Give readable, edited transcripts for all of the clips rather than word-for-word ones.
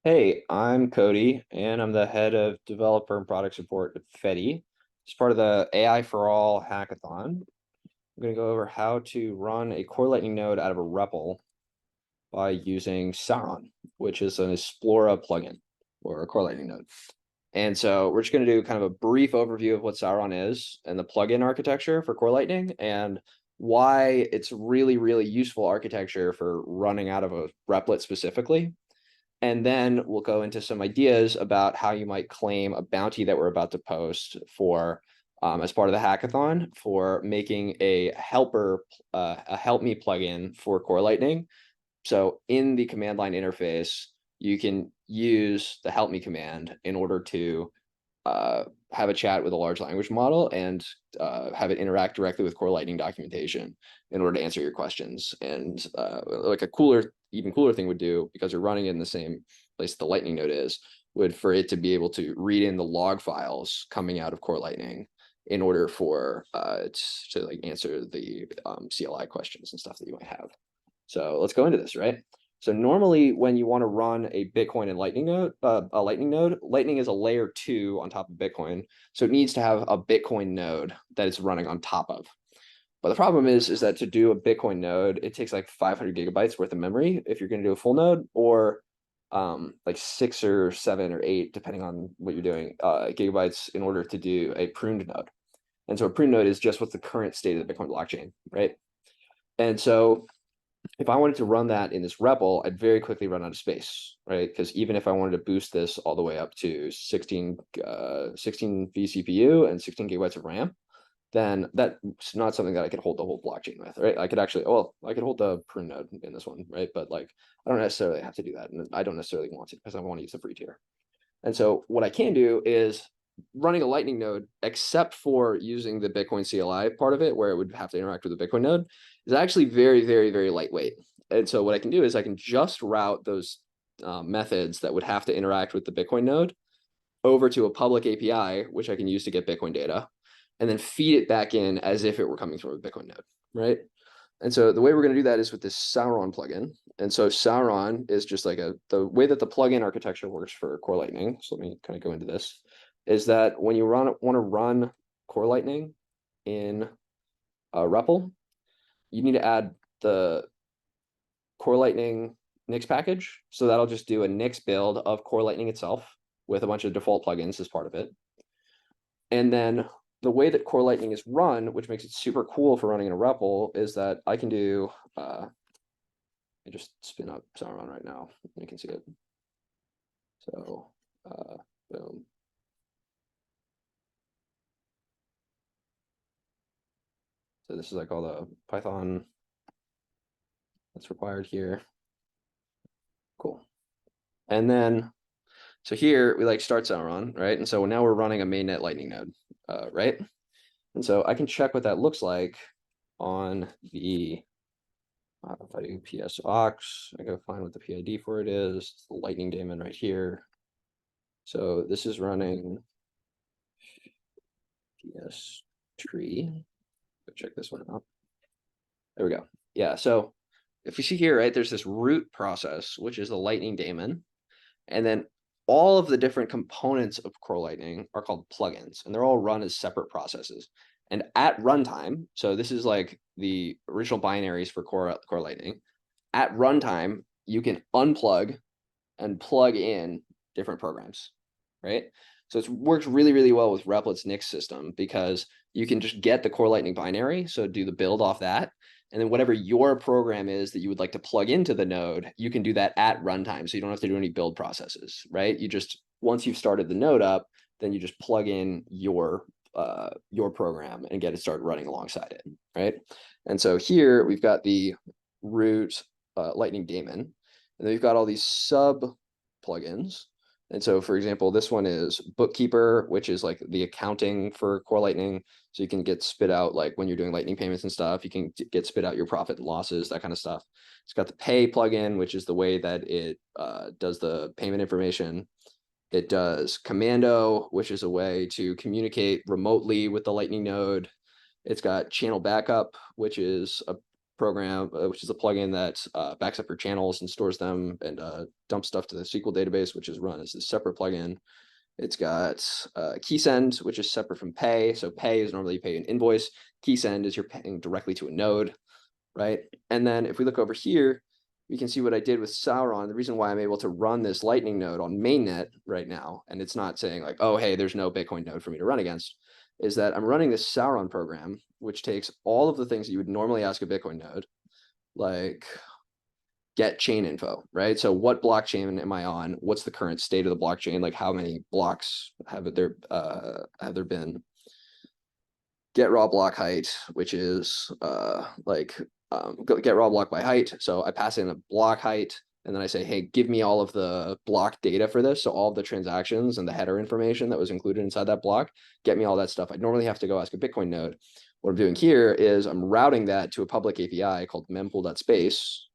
Hey, I'm Cody, and I'm the head of developer and product support at Fedi. As part of the AI for All hackathon, I'm going to go over how to run a core Lightning node out of a REPL by using Sauron, which is an Explora plugin or a core Lightning node. And so we're just going to do kind of a brief overview of what Sauron is and the plugin architecture for core Lightning and why it's really, really useful architecture for running out of a replet specifically. And then we'll go into some ideas about how you might claim a bounty that we're about to post for as part of the hackathon for making a help me plugin for Core Lightning. So in the command line interface, you can use the help me command in order to have a chat with a large language model and have it interact directly with Core Lightning documentation in order to answer your questions. And like even cooler thing would do, because you're running it in the same place the Lightning node is, would for it to be able to read in the log files coming out of Core Lightning in order for to like answer the CLI questions and stuff that you might have. So let's go into this, right? So normally when you want to run a Bitcoin and Lightning node, Lightning is a layer 2 on top of Bitcoin. So it needs to have a Bitcoin node that it's running on top of. But the problem is that to do a Bitcoin node, it takes like 500 gigabytes worth of memory if you're going to do a full node, or like 6 or 7 or 8, depending on what you're doing, gigabytes in order to do a pruned node. And so a pruned node is just what's the current state of the Bitcoin blockchain, right? And so if I wanted to run that in this REPL, I'd very quickly run out of space, right? Because even if I wanted to boost this all the way up to 16 vCPU and 16 gigabytes of RAM, then that's not something that I could hold the whole blockchain with, right? I could actually, well, I could hold the prune node in this one, right? But like, I don't necessarily have to do that. And I don't necessarily want to because I want to use the free tier. And so what I can do is running a Lightning node, except for using the Bitcoin CLI part of it, where it would have to interact with the Bitcoin node, is actually very, very, very lightweight. And so what I can do is I can just route those methods that would have to interact with the Bitcoin node over to a public API, which I can use to get Bitcoin data, and then feed it back in as if it were coming from a Bitcoin node, right? And so the way we're going to do that is with this Sauron plugin. And so Sauron is just like the way that the plugin architecture works for Core Lightning. So let me kind of go into this. Is that when you want to run Core Lightning in REPL, you need to add the Core Lightning Nix package. So that'll just do a Nix build of Core Lightning itself with a bunch of default plugins as part of it. And then the way that Core Lightning is run, which makes it super cool for running in a REPL, is that I can do, I just spin up Sauron right now, you can see it. So, boom. So this is like all the Python that's required here. Cool. And then, so here we like start Sauron, right? And so now we're running a mainnet Lightning node, right? And so I can check what that looks like on the, if I do ps aux, I go find what the PID for it is. It's the Lightning daemon right here. So this is running ps tree. Go check this one out. There we go. Yeah, so if you see here, right, there's this root process, which is the Lightning daemon. And then all of the different components of Core Lightning are called plugins, and they're all run as separate processes. And at runtime, so this is like the original binaries for Core Lightning. At runtime, you can unplug and plug in different programs, right? So it works really, really well with Replet's Nix system because you can just get the Core Lightning binary, so do the build off that, and then whatever your program is that you would like to plug into the node, you can do that at runtime. So you don't have to do any build processes, right? You just, once you've started the node up, then you just plug in your program and get it started running alongside it, right? And so here we've got the root Lightning daemon, and then we've got all these sub plugins. And so, for example, this one is Bookkeeper, which is like the accounting for Core Lightning. So you can get spit out, like when you're doing Lightning payments and stuff, you can get spit out your profit and losses, that kind of stuff. It's got the Pay plugin, which is the way that it does the payment information. It does Commando, which is a way to communicate remotely with the Lightning node. It's got Channel Backup, which is program, which is a plugin that backs up your channels and stores them and dumps stuff to the SQL database, which is run as a separate plugin. It's got KeySend, which is separate from Pay. So Pay is normally you pay an invoice. KeySend is you're paying directly to a node, right? And then if we look over here, we can see what I did with Sauron. The reason why I'm able to run this Lightning node on mainnet right now, and it's not saying like, oh, hey, there's no Bitcoin node for me to run against, is that I'm running this Sauron program, which takes all of the things that you would normally ask a Bitcoin node, like get chain info, right? So what blockchain am I on? What's the current state of the blockchain? Like how many blocks have there been? Get raw block height, which is get raw block by height. So I pass in a block height, and then I say, hey, give me all of the block data for this. So all of the transactions and the header information that was included inside that block, get me all that stuff. I'd normally have to go ask a Bitcoin node. What I'm doing here is I'm routing that to a public API called mempool.space,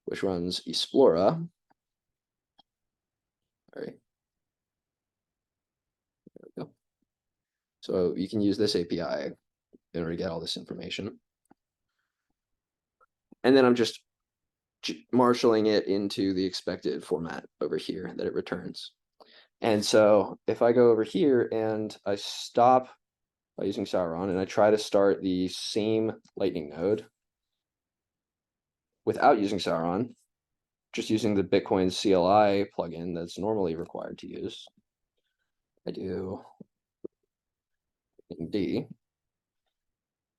which runs Explora. All right. There we go. So you can use this API in order to get all this information. And then I'm just marshaling it into the expected format over here that it returns. And so if I go over here and I stop by using Sauron and I try to start the same Lightning node without using Sauron, just using the Bitcoin CLI plugin that's normally required to use, I do D.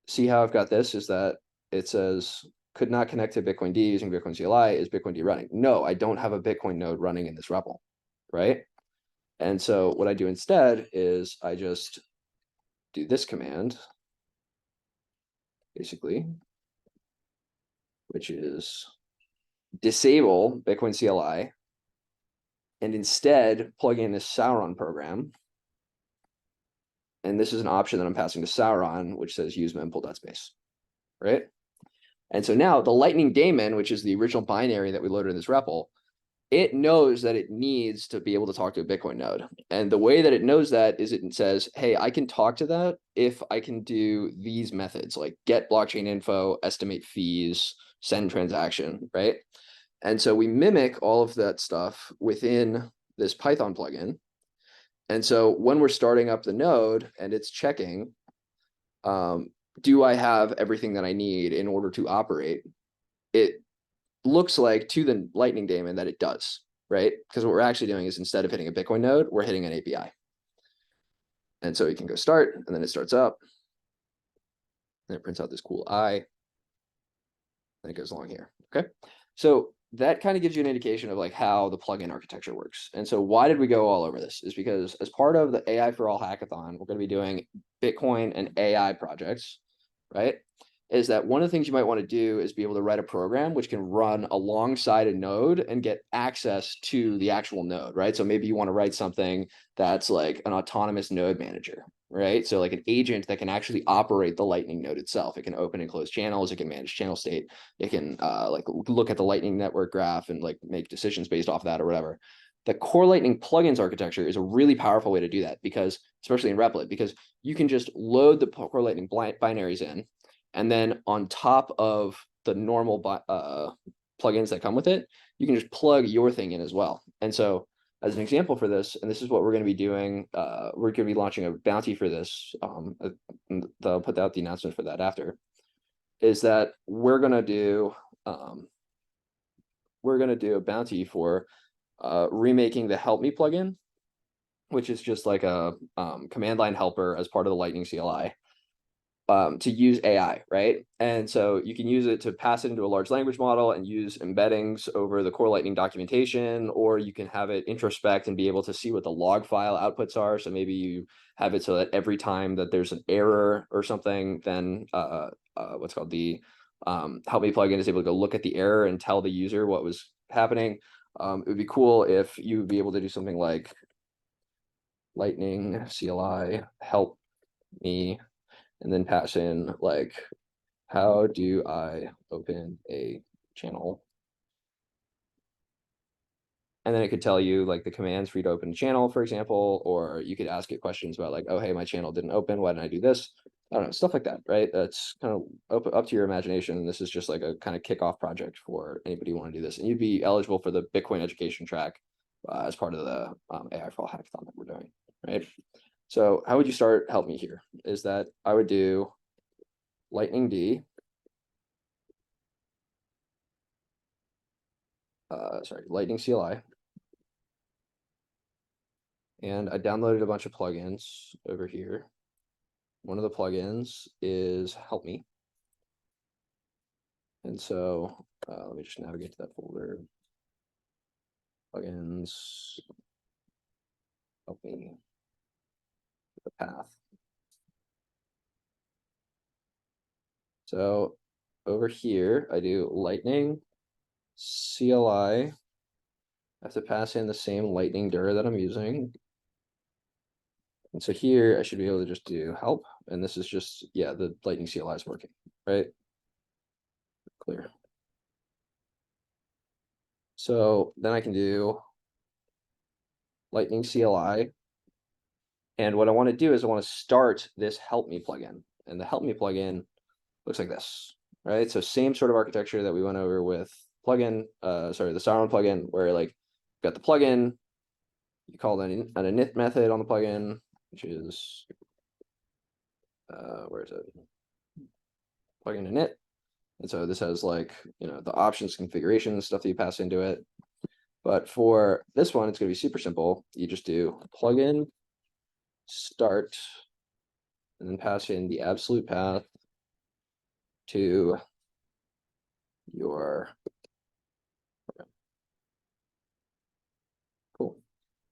See how I've got this is that it says could not connect to Bitcoin D using Bitcoin CLI. Is Bitcoin D running? No, I don't have a Bitcoin node running in this Repl, right? And so what I do instead is I just do this command, basically, which is disable Bitcoin CLI and instead plug in this Sauron program. And this is an option that I'm passing to Sauron, which says use mempool.space, right? And so now the Lightning daemon, which is the original binary that we loaded in this REPL, it knows that it needs to be able to talk to a Bitcoin node. And the way that it knows that is it says, hey, I can talk to that if I can do these methods, like get blockchain info, estimate fees, send transaction, right? And so we mimic all of that stuff within this Python plugin. And so when we're starting up the node and it's checking, do I have everything that I need in order to operate? It looks like to the Lightning daemon that it does, right? Because what we're actually doing is instead of hitting a Bitcoin node, we're hitting an API. And so you can go start, and then it starts up. And it prints out this cool eye. And it goes along here, okay? So that kind of gives you an indication of like how the plugin architecture works. And so why did we go all over this? Is because as part of the AI for All hackathon, we're going to be doing Bitcoin and AI projects, right? Is that one of the things you might want to do is be able to write a program which can run alongside a node and get access to the actual node, right? So maybe you want to write something that's like an autonomous node manager, right? So like an agent that can actually operate the Lightning node itself. It can open and close channels. It can manage channel state. It can like look at the Lightning network graph and like make decisions based off of that or whatever. The core Lightning plugins architecture is a really powerful way to do that because, especially in Repl, because you can just load the core Lightning binaries in, and then on top of the normal plugins that come with it, you can just plug your thing in as well. And so as an example for this, and this is what we're going to be doing, we're going to be launching a bounty for this. They'll put out the announcement for that after, is that we're going to do a bounty for remaking the Help Me plugin, which is just like a command line helper as part of the Lightning CLI. To use AI, right? And so you can use it to pass it into a large language model and use embeddings over the core Lightning documentation, or you can have it introspect and be able to see what the log file outputs are. So maybe you have it so that every time that there's an error or something, then what's called the Help Me plugin is able to go look at the error and tell the user what was happening. It would be cool if you would be able to do something like Lightning CLI help me, and then pass in like, how do I open a channel? And then it could tell you like the commands for you to open a channel, for example, or you could ask it questions about like, oh, hey, my channel didn't open. Why didn't I do this? I don't know, stuff like that, right? That's kind of up to your imagination. This is just like a kind of kickoff project for anybody who want to do this. And you'd be eligible for the Bitcoin education track as part of the AI for All hackathon that we're doing, right? So how would you start? Help me here. Is that I would do Lightning D. Sorry, Lightning CLI. And I downloaded a bunch of plugins over here. One of the plugins is Help Me. And so let me just navigate to that folder. Plugins, Help Me, the path. So over here, I do Lightning CLI. I have to pass in the same Lightning dir that I'm using. And so here I should be able to just do help. And this is just, yeah, the Lightning CLI is working, right? Clear. So then I can do Lightning CLI. And what I want to do is I want to start this Help Me plugin. And the Help Me plugin looks like this, right? So same sort of architecture that we went over with plugin, the Sauron plugin, where like you've got the plugin, you call an init method on the plugin, which is, where is it? Plugin init. And so this has like, the options, configuration, stuff that you pass into it. But for this one, it's going to be super simple. You just do plugin start and then pass in the absolute path to your program. Cool.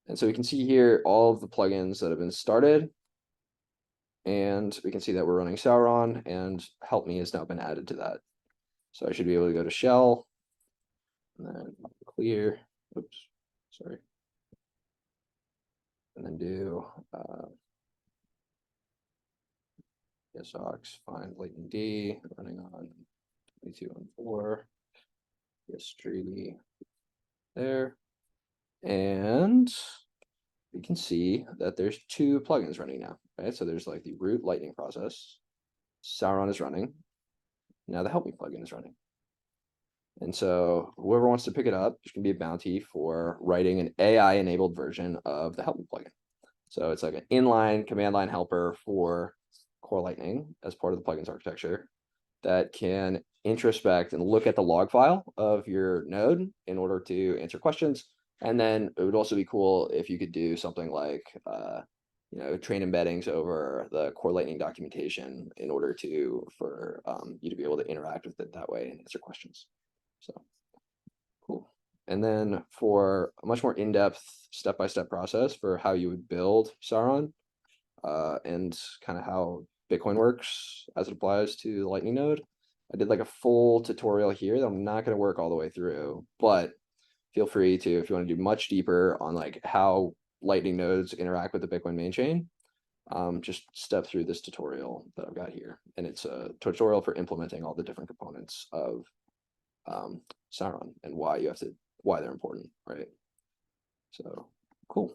And so we can see here all of the plugins that have been started. And we can see that we're running Sauron, and Help Me has now been added to that. So I should be able to go to shell and then clear. Oops, sorry. And then do socks, find latent D, running on 2214, history there. And we can see that there's two plugins running now, right? So there's like the root lightning process. Sauron is running. Now the Help Me plugin is running. And so whoever wants to pick it up, there's going to be a bounty for writing an AI-enabled version of the Help Me plugin. So it's like an inline command line helper for Core Lightning as part of the plugins architecture that can introspect and look at the log file of your node in order to answer questions. And then it would also be cool if you could do something like, train embeddings over the Core Lightning documentation in order for you to be able to interact with it that way and answer questions. So cool. And then for a much more in-depth step-by-step process for how you would build Sauron and kind of how Bitcoin works as it applies to the Lightning node, I did like a full tutorial here that I'm not going to work all the way through, but feel free to, if you want to do much deeper on like how Lightning nodes interact with the Bitcoin main chain, just step through this tutorial that I've got here. And it's a tutorial for implementing all the different components of Sauron and why they're important, right? So cool.